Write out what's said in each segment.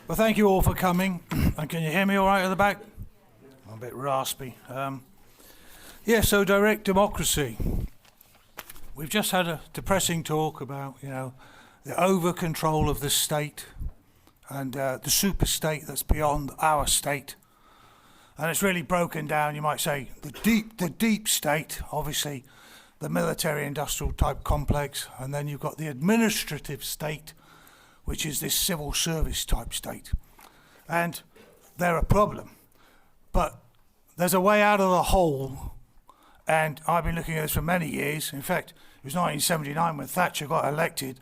Well, thank you all for coming. And can you hear me all right at the back? I'm a bit raspy. So direct democracy. We've just had a depressing talk about, the over-control of the state and the super state that's beyond our state. And it's really broken down, you might say, the deep state, obviously, the military-industrial type complex, and then you've got the administrative state, which is this civil service type state. And they're a problem. But there's a way out of the hole, and I've been looking at this for many years. In fact, it was 1979 when Thatcher got elected,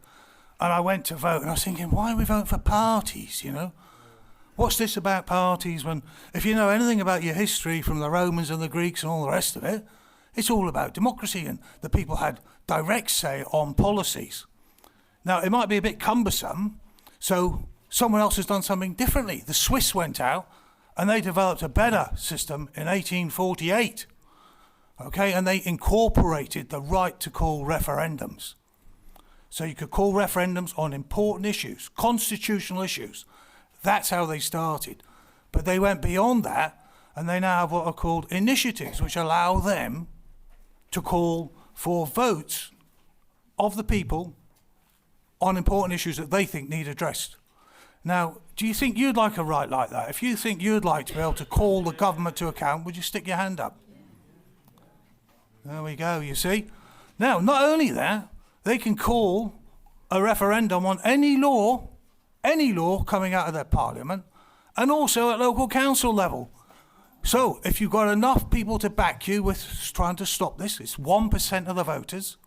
and I went to vote, and I was thinking, why are we voting for parties, What's this about parties when, if you know anything about your history from the Romans and the Greeks and all the rest of it, it's all about democracy, and the people had direct say on policies. Now, it might be a bit cumbersome, so someone else has done something differently. The Swiss went out and they developed a better system in 1848, and they incorporated the right to call referendums. So you could call referendums on important issues, constitutional issues. That's how they started. But they went beyond that, and they now have what are called initiatives, which allow them to call for votes of the people on important issues that they think need addressed. Now, do you think you'd like a right like that? If you think you'd like to be able to call the government to account, would you stick your hand up? There we go, you see. Now, not only that, they can call a referendum on any law coming out of their parliament, and also at local council level. So, if you've got enough people to back you with trying to stop this, it's 1% of the voters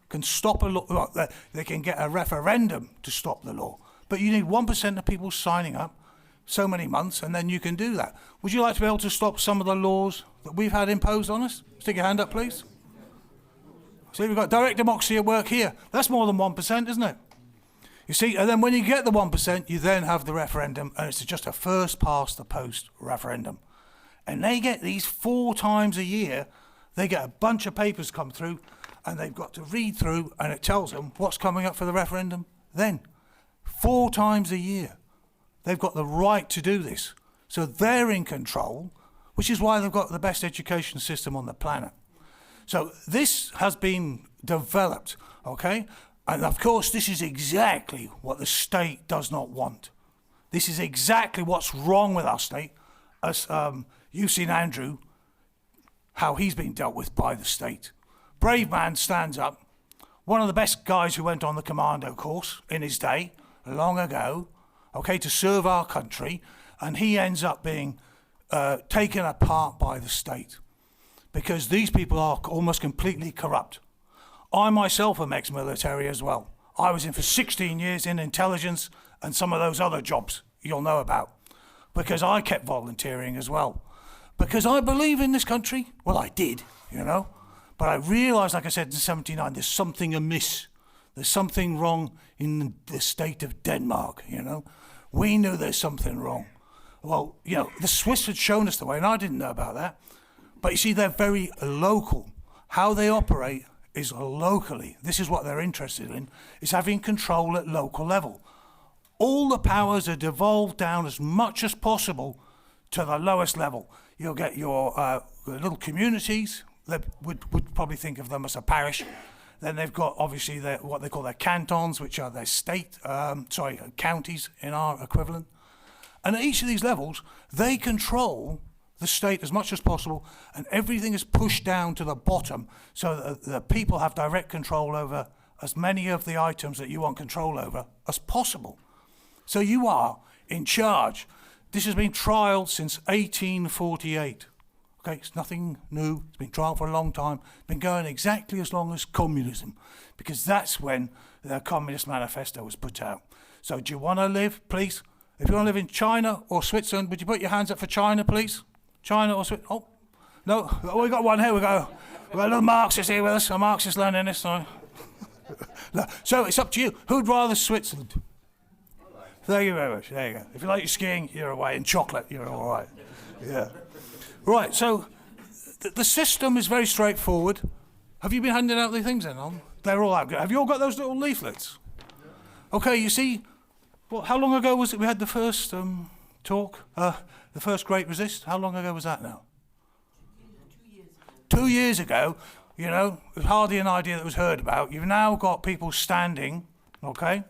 can stop a law. They can get a referendum to stop the law. But you need 1% of people signing up, so many months, and then you can do that. Would you like to be able to stop some of the laws that we've had imposed on us? Stick your hand up, please. See, we've got direct democracy at work here. That's more than 1%, isn't it? You see, and then when you get the 1%, you then have the referendum, and it's just a first past the post referendum. And they get these 4 times a year. They get a bunch of papers come through, and they've got to read through, and it tells them what's coming up for the referendum then. 4 times a year. They've got the right to do this. So they're in control, which is why they've got the best education system on the planet. So this has been developed, And of course, this is exactly what the state does not want. This is exactly what's wrong with our state. As you've seen Andrew, how he's been dealt with by the state. Brave man stands up. One of the best guys who went on the commando course in his day, long ago, to serve our country, and he ends up being taken apart by the state because these people are almost completely corrupt. I myself am ex-military as well. I was in for 16 years in intelligence and some of those other jobs you'll know about because I kept volunteering as well. Because I believe in this country. Well, I did, But I realised, like I said, in 79, there's something amiss. There's something wrong in the state of Denmark, We knew there's something wrong. Well, the Swiss had shown us the way, and I didn't know about that. But you see, they're very local. How they operate is locally. This is what they're interested in, is having control at local level. All the powers are devolved down as much as possible to the lowest level. You'll get your little communities that would probably think of them as a parish. Then they've got obviously what they call their cantons, which are their counties in our equivalent. And at each of these levels, they control the state as much as possible, and everything is pushed down to the bottom so that the people have direct control over as many of the items that you want control over as possible. So you are in charge. This has been trialled since 1848. It's nothing new. It's been trialled for a long time. It's been going exactly as long as communism, because that's when the Communist Manifesto was put out. So do you want to live, please? If you want to live in China or Switzerland, would you put your hands up for China, please? China or Switzerland? Oh, no, we got one here. We've got a little Marxist here with us, a Marxist-Leninist. Sorry. So it's up to you. Who'd rather Switzerland? Thank you very much. There you go. If you like your skiing, you're away. And chocolate, you're all right. Yeah. Right, so the system is very straightforward. Have you been handing out the things then? They're all out. Have you all got those little leaflets? Okay, you see, Well, how long ago was it we had the first talk? The first Great Resist? How long ago was that now? 2 years ago, you know, it was hardly an idea that was heard about. You've now got people standing, okay,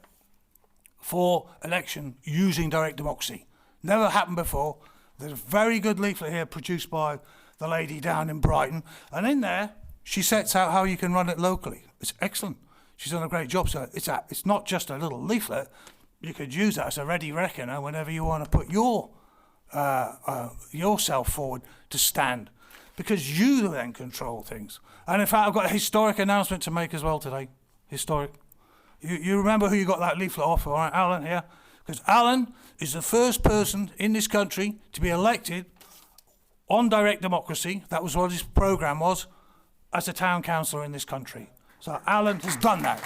for election using direct democracy. Never happened before. There's a very good leaflet here produced by the lady down in Brighton, and in there she sets out how you can run it locally. It's excellent. She's done a great job. So it's not just a little leaflet. You could use that as a ready reckoner whenever you want to put yourself forward to stand, because you then control things. And in fact, I've got a historic announcement to make as well today. Historic. You remember who you got that leaflet off, all right? Allan here. Because Allan is the first person in this country to be elected on direct democracy. That was what his programme was, as a town councillor in this country. So Allan has done that.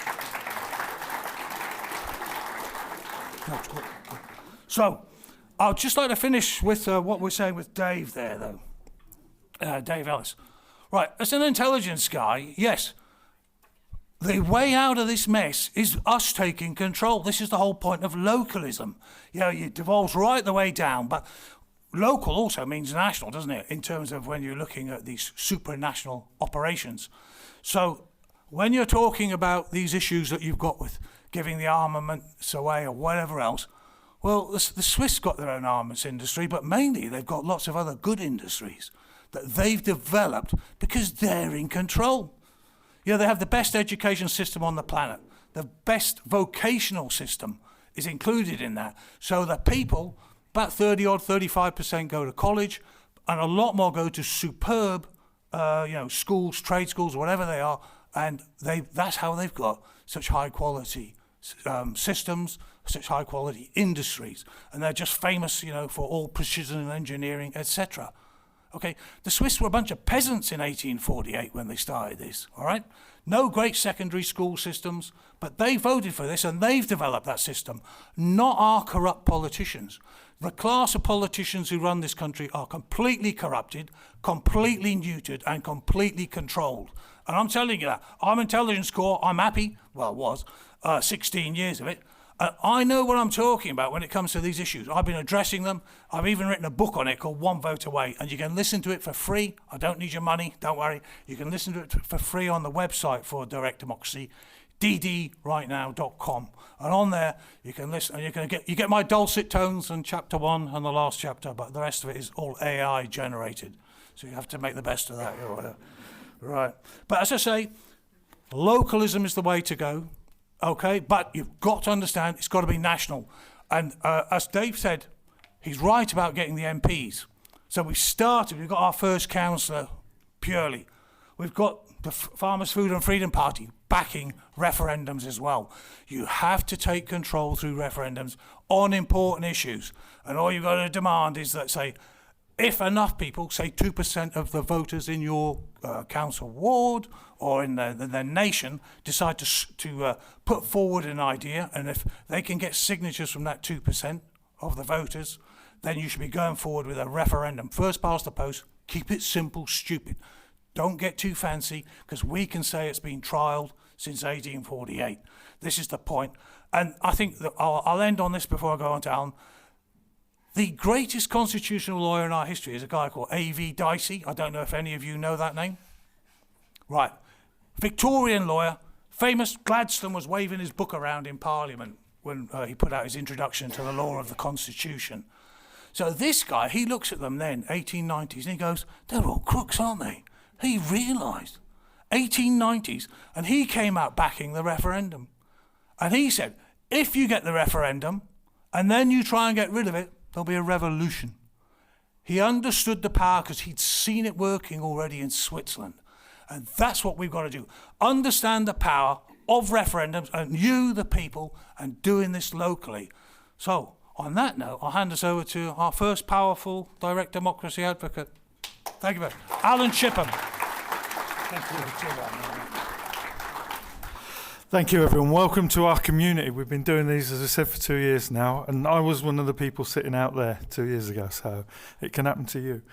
So I'd just like to finish with what we're saying with Dave there, though. Dave Ellis. Right, as an intelligence guy, yes, the way out of this mess is us taking control. This is the whole point of localism. You know, it devolves right the way down, but local also means national, doesn't it, in terms of when you're looking at these supranational operations. So when you're talking about these issues that you've got with giving the armaments away or whatever else, well, the Swiss got their own armaments industry, but mainly they've got lots of other good industries that they've developed because they're in control. You know, they have the best education system on the planet. The best vocational system is included in that. So the people, about 35% go to college, and a lot more go to superb, schools, trade schools, whatever they are, and that's how they've got such high quality systems, such high quality industries, and they're just famous, you know, for all precision engineering, etc. Okay, the Swiss were a bunch of peasants in 1848 when they started this, all right? No great secondary school systems, but they voted for this and they've developed that system, not our corrupt politicians. The class of politicians who run this country are completely corrupted, completely neutered, and completely controlled. And I'm telling you that. I'm intelligence corps, I'm happy, well, was, 16 years of it. I know what I'm talking about when it comes to these issues. I've been addressing them. I've even written a book on it called One Vote Away, and you can listen to it for free. I don't need your money, don't worry. You can listen to it for free on the website for Direct Democracy, ddrightnow.com. And on there, you can listen, and you get my dulcet tones in chapter 1 and the last chapter, but the rest of it is all AI generated. So you have to make the best of that. Right. But as I say, localism is the way to go. Okay, but you've got to understand it's got to be national. And as Dave said, he's right about getting the MPs. So we've got our first councillor purely. We've got the Farmers Food and Freedom Party backing referendums as well. You have to take control through referendums on important issues. And all you've got to demand is that, say, if enough people, say 2% of the voters in your council ward or in the nation decide to put forward an idea, and if they can get signatures from that 2% of the voters, then you should be going forward with a referendum. First past the post, keep it simple, stupid. Don't get too fancy, because we can say it's been trialled since 1848. This is the point. And I think that I'll end on this before I go on to Allan. The greatest constitutional lawyer in our history is a guy called A.V. Dicey. I don't know if any of you know that name. Right. Victorian lawyer, famous. Gladstone was waving his book around in Parliament when he put out his introduction to the law of the Constitution. So this guy, he looks at them then, 1890s, and he goes, they're all crooks, aren't they? He realised. 1890s, and he came out backing the referendum. And he said, if you get the referendum, and then you try and get rid of it, there'll be a revolution. He understood the power because he'd seen it working already in Switzerland. And that's what we've got to do. Understand the power of referendums and you, the people, and doing this locally. So, on that note, I'll hand us over to our first powerful direct democracy advocate. Thank you very much. Allan Shipham. Thank you. Thank you, everyone. Welcome to our community. We've been doing these, as I said, for 2 years now, and I was one of the people sitting out there 2 years ago, so it can happen to you.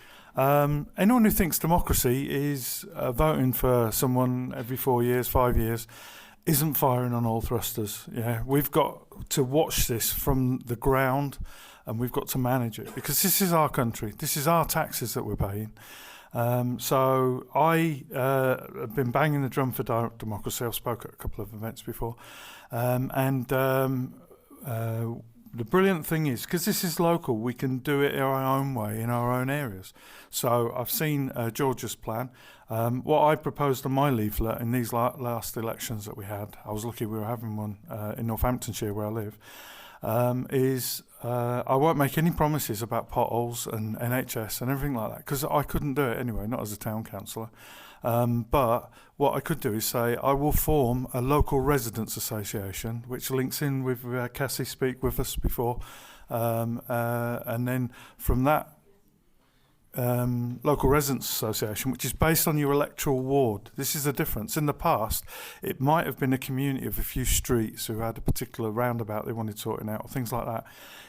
Anyone who thinks democracy is voting for someone every 4 years, 5 years, isn't firing on all thrusters. Yeah, we've got to watch this from the ground, and we've got to manage it, because this is our country. This is our taxes that we're paying. So I have been banging the drum for direct democracy. I've spoken at a couple of events before. The brilliant thing is, because this is local, we can do it our own way in our own areas. So I've seen Georgia's plan. What I proposed on my leaflet in these last elections that we had, I was lucky we were having one in Northamptonshire where I live, is I won't make any promises about potholes and NHS and everything like that, because I couldn't do it anyway, not as a town councillor. But what I could do is say I will form a local residents association, which links in with Cassie speak with us before, and then from that local residents association, which is based on your electoral ward. This is the difference. In the past, it might have been a community of a few streets who had a particular roundabout they wanted sorting out, or things like that.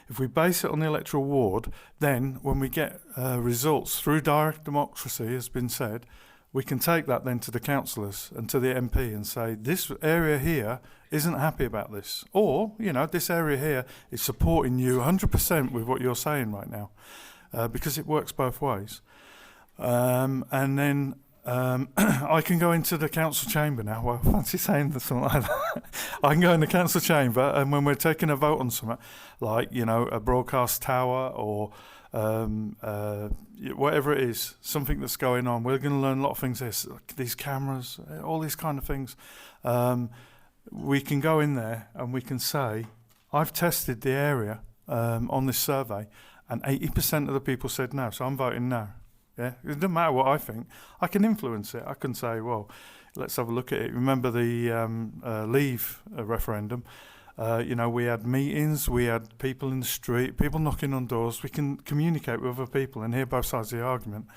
If we base it on the electoral ward, then when we get results through direct democracy, has been said, we can take that then to the councillors and to the MP and say, this area here isn't happy about this. Or, you know, this area here is supporting you 100% with what you're saying right now. Because it works both ways. And then I can go into the council chamber now. Well, I fancy saying something like that. I can go in the council chamber, and when we're taking a vote on something, like, you know, a broadcast tower or whatever it is, something that's going on, we're going to learn a lot of things. These cameras, all these kind of things. We can go in there and we can say, I've tested the area on this survey, and 80% of the people said no, so I'm voting no. Yeah, it doesn't matter what I think. I can influence it. I can say, well, let's have a look at it. Remember the Leave referendum? You know, we had meetings, we had people in the street, people knocking on doors. We can communicate with other people and hear both sides of the argument.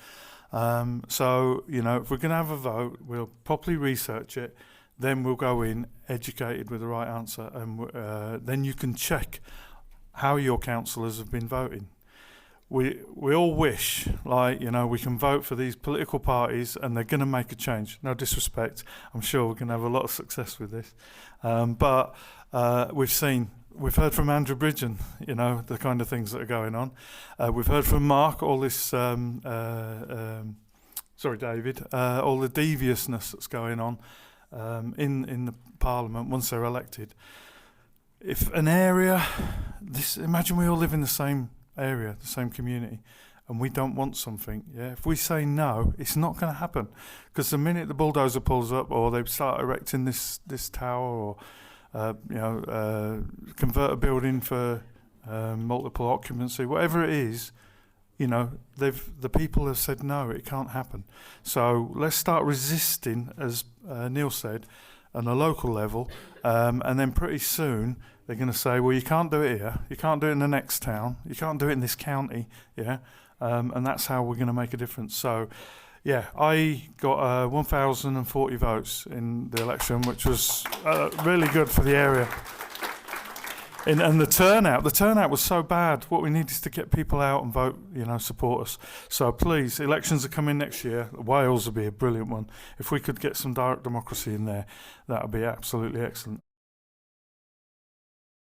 So, you know, if we're going to have a vote, we'll properly research it. Then we'll go in educated with the right answer, and then you can check how your councillors have been voting. We all wish, like, you know, we can vote for these political parties and they're going to make a change. No disrespect, I'm sure we're going to have a lot of success with this. But we've heard from Andrew Bridgen, you know, the kind of things that are going on. We've heard from Mark, all this, David, all the deviousness that's going on in the Parliament once they're elected. If an area, imagine we all live in the same area, the same community, and we don't want something, yeah, if we say no, it's not going to happen, because the minute the bulldozer pulls up, or they start erecting this tower, or convert a building for multiple occupancy, whatever it is, you know, the people have said no, it can't happen. So let's start resisting, as Neil said, on a local level, and then pretty soon they're going to say, well, you can't do it here, you can't do it in the next town, you can't do it in this county, yeah, and that's how we're going to make a difference. So, yeah, I got 1,040 votes in the election, which was really good for the area. And the turnout was so bad. What we need is to get people out and vote, you know, support us. So please, elections are coming next year. Wales will be a brilliant one. If we could get some direct democracy in there, that would be absolutely excellent.